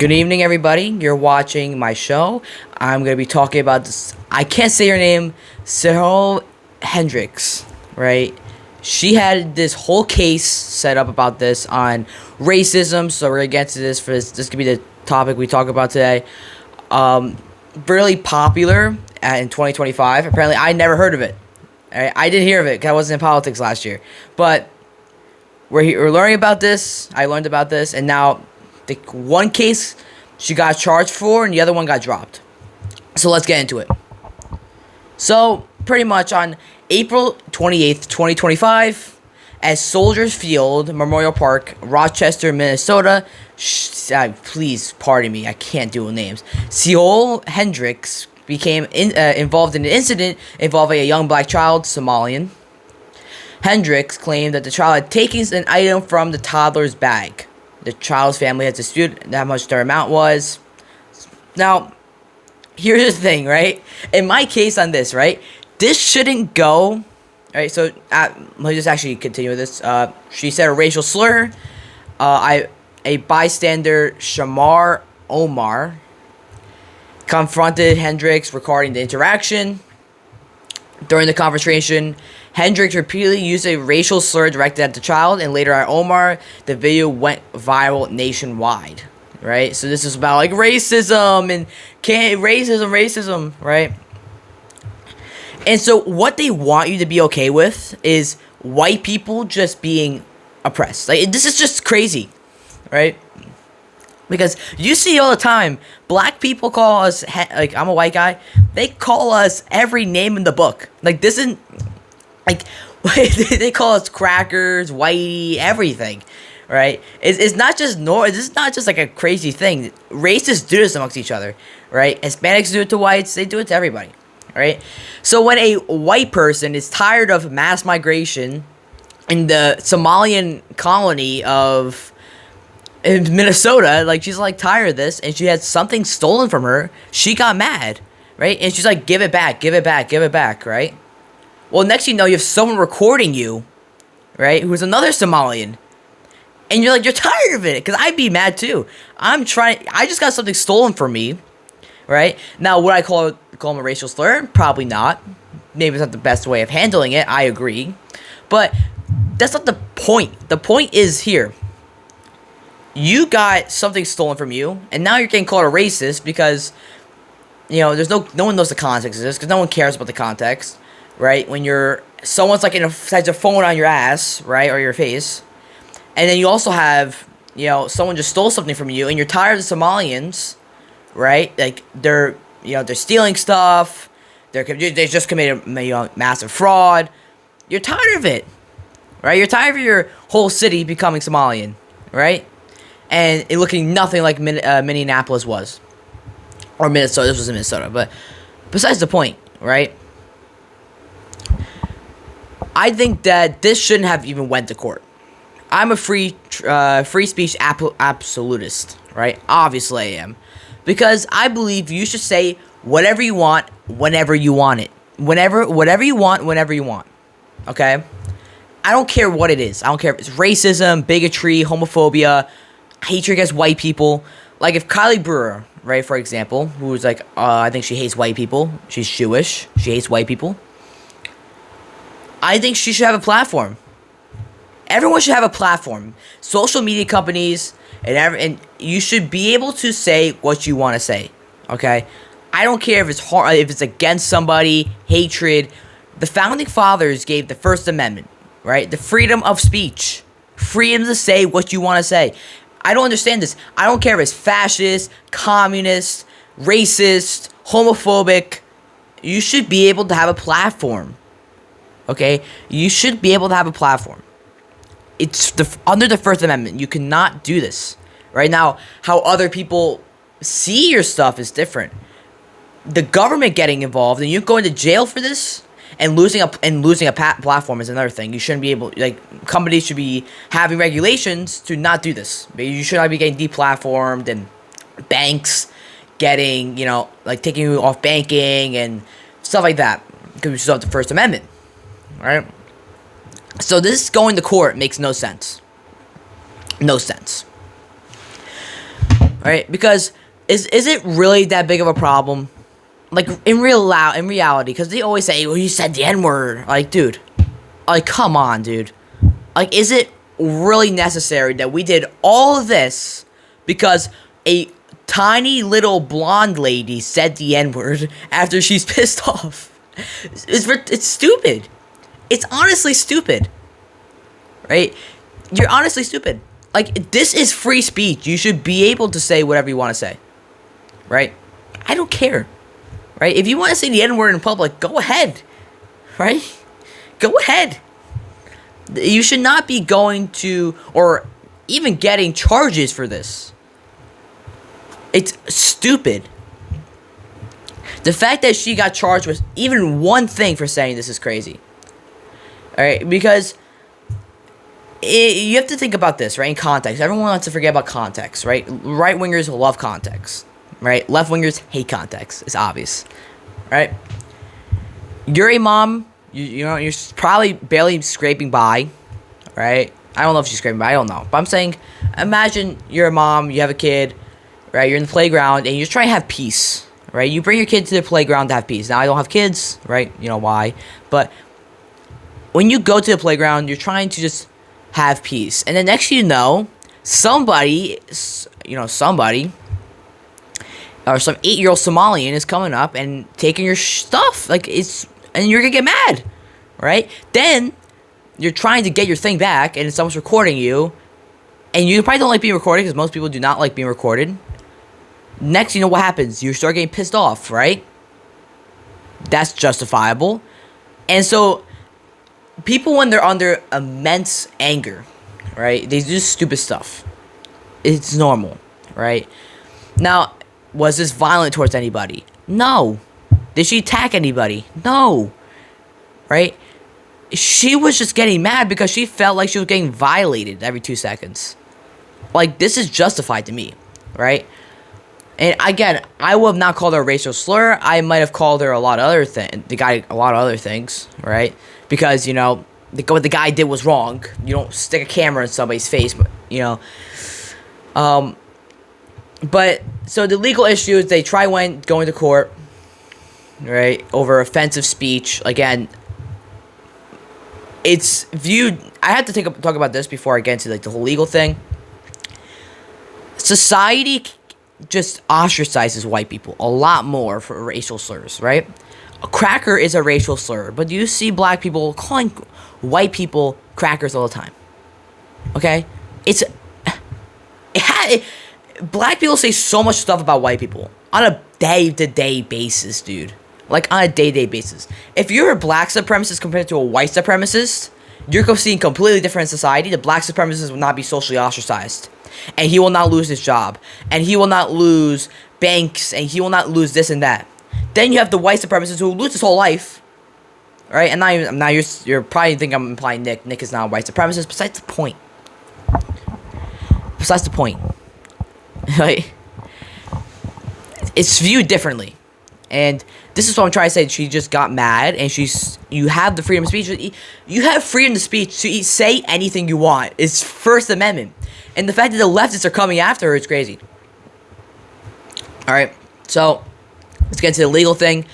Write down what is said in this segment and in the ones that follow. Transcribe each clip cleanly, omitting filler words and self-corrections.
Good evening, everybody. You're watching my show. I'm going to be talking about this. I can't say her name. Shiloh Hendrix, right? She had this whole case set up about this on racism. So we're going to get to this. This could be the topic we talk about today. Really popular in 2025. Apparently, I never heard of it. I didn't hear of it because I wasn't in politics last year. But we're learning about this. I learned about this, and now the one case she got charged for, and the other one got dropped. So let's get into it. So pretty much on April 28th, 2025, at Soldiers Field Memorial Park, Rochester, Minnesota. Please pardon me, I can't do names. Shiloh Hendrix became involved in an incident involving a young black child, Somalian. Hendrix claimed that the child had taken an item from the toddler's bag. The child's family has disputed how much their amount was. Now, here's the thing, right? In my case on this, right? This shouldn't go. Right, so let me just actually continue with this. She said a racial slur. A bystander, Shamar Omar, confronted Hendrix regarding the interaction. During the conversation, Hendrix repeatedly used a racial slur directed at the child and later at Omar. The video went viral nationwide, right? So this is about like racism and racism, right? And so what they want you to be okay with is white people just being oppressed. Like, this is just crazy, right? Because you see all the time, black people call us, like, I'm a white guy, they call us every name in the book. Like, this isn't, like, they call us crackers, whitey, everything, right? It's not just, this is not just like a crazy thing. Racists do this amongst each other, right? Hispanics do it to whites, they do it to everybody, right? So when a white person is tired of mass migration in the Somalian colony of in Minnesota, like, she's like tired of this, and she had something stolen from her, she got mad, right? And she's like, give it back, right? Well, next you know, you have someone recording you, right, who's another Somalian, and you're like, you're tired of it, because I'd be mad too. I just got something stolen from me, right? Now, would I call him a racial slur? Probably not. Maybe it's not the best way of handling it, I agree, but that's not the point. The point is here. You got something stolen from you, and now you're getting called a racist because, you know, there's no one knows the context of this, because no one cares about the context, right? When someone's like has a phone on your ass, right, or your face, and then you also have, you know, someone just stole something from you, and you're tired of the Somalians, right? Like, they're stealing stuff, they just committed massive fraud. You're tired of it, right? You're tired of your whole city becoming Somalian, right? And it looking nothing like Minneapolis was. Or Minnesota. This was in Minnesota. But besides the point, right? I think that this shouldn't have even went to court. I'm a free speech absolutist, right? Obviously I am. Because I believe you should say whatever you want, whenever you want it. Whatever you want, whenever you want. Okay? I don't care what it is. I don't care if it's racism, bigotry, homophobia, hatred against white people. Like, if Kylie Brewer, right, for example, who's like, I think she hates white people. She's Jewish. She hates white people. I think she should have a platform. Everyone should have a platform. Social media companies and you should be able to say what you want to say. Okay? I don't care if it's hard, if it's against somebody, hatred. The founding fathers gave the First Amendment, right? The freedom of speech. Freedom to say what you want to say. I don't understand this. I don't care if it's fascist, communist, racist, homophobic. You should be able to have a platform. Okay? You should be able to have a platform. It's under the First Amendment. You cannot do this. Right now, how other people see your stuff is different. The government getting involved and you going to jail for this and losing a platform is another thing. You shouldn't be able, like, companies should be having regulations to not do this. You should not be getting deplatformed, and banks getting, you know, like, taking you off banking and stuff like that, because we still have the First Amendment, right? So this going to court makes no sense. No sense. right? Because is it really that big of a problem? Like in reality, because they always say, "Well, you said the N-word." Like, dude, like, come on, dude. Like, is it really necessary that we did all of this because a tiny little blonde lady said the N-word after she's pissed off? It's stupid. It's honestly stupid. Right? You're honestly stupid. Like, this is free speech. You should be able to say whatever you want to say. Right? I don't care. Right? If you want to say the N-word in public, go ahead. Right? Go ahead. You should not be going to, or even getting charges for this. It's stupid. The fact that she got charged with even one thing for saying this is crazy. Alright, because you have to think about this, right, in context. Everyone wants to forget about context, right? Right-wingers love context, right? Left-wingers hate context. It's obvious, right? You're a mom. You know, you're probably barely scraping by, right? I don't know if she's scraping by. I don't know. But I'm saying, imagine you're a mom. You have a kid, right? You're in the playground, and you're trying to have peace, right? You bring your kid to the playground to have peace. Now, I don't have kids, right? You know why. But when you go to the playground, you're trying to just have peace. And the next you know, somebody, or some 8-year-old Somalian is coming up and taking your stuff. Like, and you're gonna get mad, right? Then you're trying to get your thing back, and someone's recording you, and you probably don't like being recorded because most people do not like being recorded. Next, you know what happens? You start getting pissed off, right? That's justifiable. And so, people, when they're under immense anger, right, they do stupid stuff. It's normal, right? Now, was this violent towards anybody? No. Did she attack anybody? No. Right? She was just getting mad because she felt like she was getting violated every 2 seconds. Like, this is justified to me, right? And again, I would have not called her a racial slur. I might have called her a lot of other things, right? Because, you know, what the guy did was wrong. You don't stick a camera in somebody's face, but, you know. But, so the legal issue is they going to court, right, over offensive speech. Again, it's viewed, I have to talk about this before I get into, like, the whole legal thing. Society just ostracizes white people a lot more for racial slurs, right? A cracker is a racial slur, but you see black people calling white people crackers all the time. Okay? Black people say so much stuff about white people on a day-to-day basis, dude. Like, on a day-to-day basis. If you're a black supremacist compared to a white supremacist, you're seeing completely different in society. The black supremacist will not be socially ostracized. And he will not lose his job. And he will not lose banks. And he will not lose this and that. Then you have the white supremacist who will lose his whole life. Right? And now you're probably thinking I'm implying Nick. Nick is not a white supremacist. Besides the point. Like, it's viewed differently. And this is what I'm trying to say. She just got mad, and you have the freedom of speech. You have freedom of speech to say anything you want. It's First Amendment. And the fact that the leftists are coming after her is crazy. Alright, so let's get into the legal thing.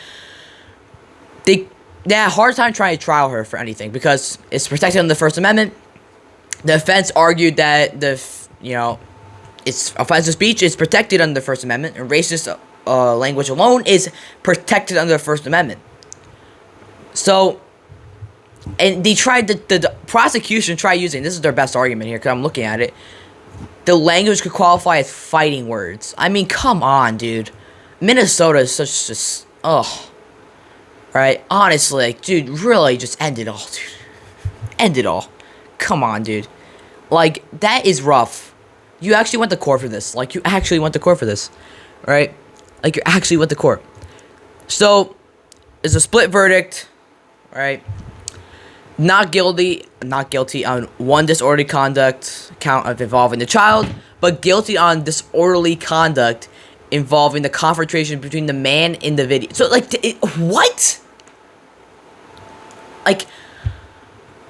They had a hard time trying to trial her for anything because it's protected under the First Amendment. The defense argued that it's offensive speech is protected under the First Amendment, and racist language alone is protected under the First Amendment. So, and they tried, the prosecution tried using, this is their best argument here, because I'm looking at it, the language could qualify as fighting words. I mean, come on, dude. Minnesota is such right? Honestly, like, dude, really just end it all, dude. End it all. Come on, dude. Like, that is rough. You actually went to court for this. Like, you actually went to court for this. Right? Like, you actually went to court. So, it's a split verdict. Right? Not guilty on one disorderly conduct count of involving the child, but guilty on disorderly conduct involving the confrontation between the man in the video. So, like, what? Like,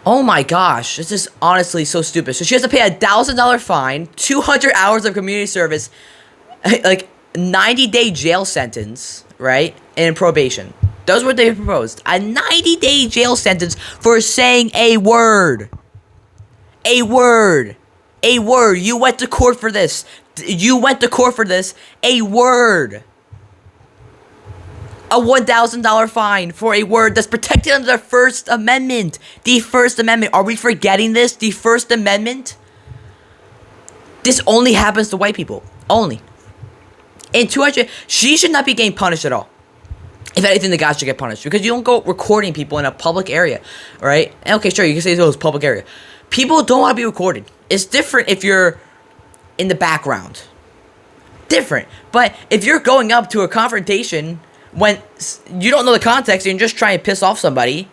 oh my gosh, this is honestly so stupid. So she has to pay a $1,000 fine, 200 hours of community service, like 90-day jail sentence, right? And probation. That's what they proposed. A 90-day jail sentence for saying a word. A word. A word. You went to court for this. You went to court for this. A word. A $1,000 fine for a word that's protected under the First Amendment. The First Amendment. Are we forgetting this? The First Amendment? This only happens to white people. Only. And 200, she should not be getting punished at all. If anything, the guy should get punished. Because you don't go recording people in a public area. Right? And okay, sure, you can say it's a public area. People don't want to be recorded. It's different if you're in the background. Different. But if you're going up to a confrontation when you don't know the context and you're just trying to piss off somebody,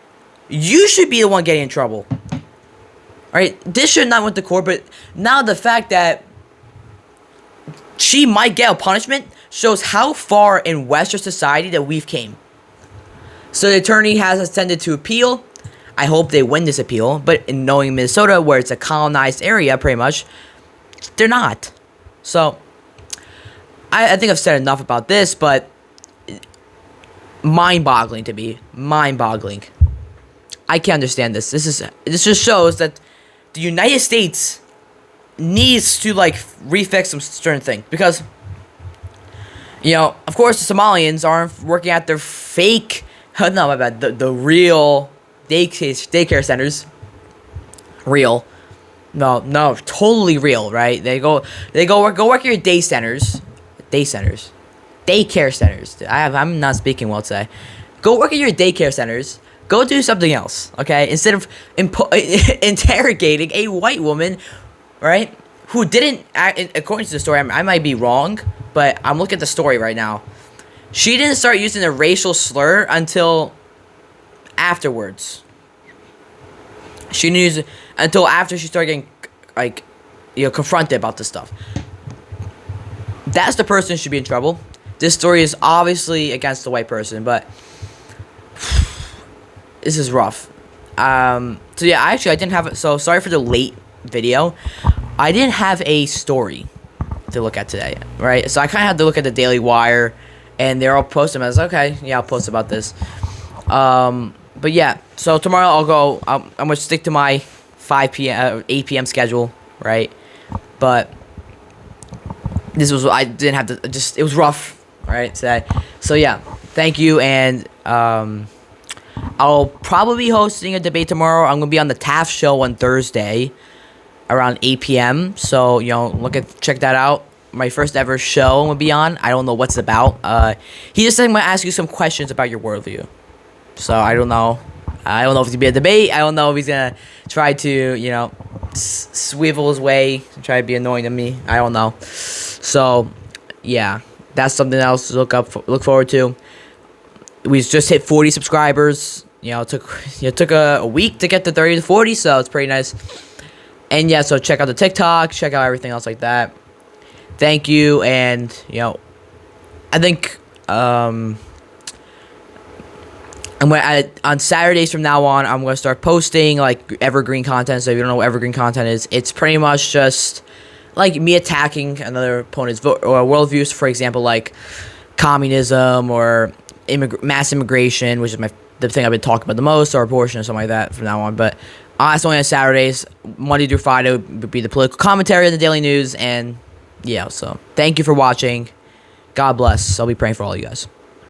you should be the one getting in trouble. Alright? This should not went to court, but now the fact that she might get a punishment shows how far in Western society that we've came. So the attorney has ascended to appeal. I hope they win this appeal, but in knowing Minnesota, where it's a colonized area, pretty much, they're not. So, I think I've said enough about this, but mind-boggling to me. Mind-boggling. I can't understand this. This just shows that the United States needs to, like, refix some certain thing. Because, you know, of course, the Somalians aren't working at their fake, no, my bad, the real daycare centers. Real. No, totally real, right? They go work at your day centers. Daycare centers. I'm not speaking well today. Go work at your daycare centers. Go do something else, okay? Instead of interrogating a white woman, right? Who didn't, according to the story, I might be wrong, but I'm looking at the story right now. She didn't start using a racial slur until afterwards. She didn't use it until after she started getting, like, you know, confronted about this stuff. That's the person who should be in trouble. This story is obviously against the white person, but this is rough. So yeah, I didn't have it. So sorry for the late video. I didn't have a story to look at today, right? So I kind of had to look at the Daily Wire, and they're all posting. I was like, okay, yeah, I'll post about this. But yeah, so tomorrow I'll go. I'm gonna stick to my 5 p.m. 8 p.m. schedule, right? But this was, I didn't have to, just, it was rough, right, today. So yeah, thank you, and I'll probably be hosting a debate tomorrow. I'm gonna be on the Taft Show on Thursday around 8 p.m. So, you know, check that out. My first ever show I'm gonna be on. I don't know what's about. He just said I'm gonna ask you some questions about your worldview. So I don't know. I don't know if it's gonna be a debate. I don't know if he's gonna try to, you know, swivel his way and try to be annoying to me. I don't know. So yeah, that's something else to look forward to. We just hit 40 subscribers. You know, it took a week to get to 30 to 40, so it's pretty nice. And yeah, so check out the TikTok, check out everything else like that. Thank you, and you know, I think I'm gonna on Saturdays from now on, I'm gonna start posting like evergreen content. So if you don't know what evergreen content is, it's pretty much just like me attacking another opponent's or worldviews. For example, like communism or mass immigration, which is the thing I've been talking about the most, or abortion or something like that from now on. But it's only on Saturdays. Monday through Friday would be the political commentary of the daily news, and yeah. So thank you for watching. God bless. I'll be praying for all you guys.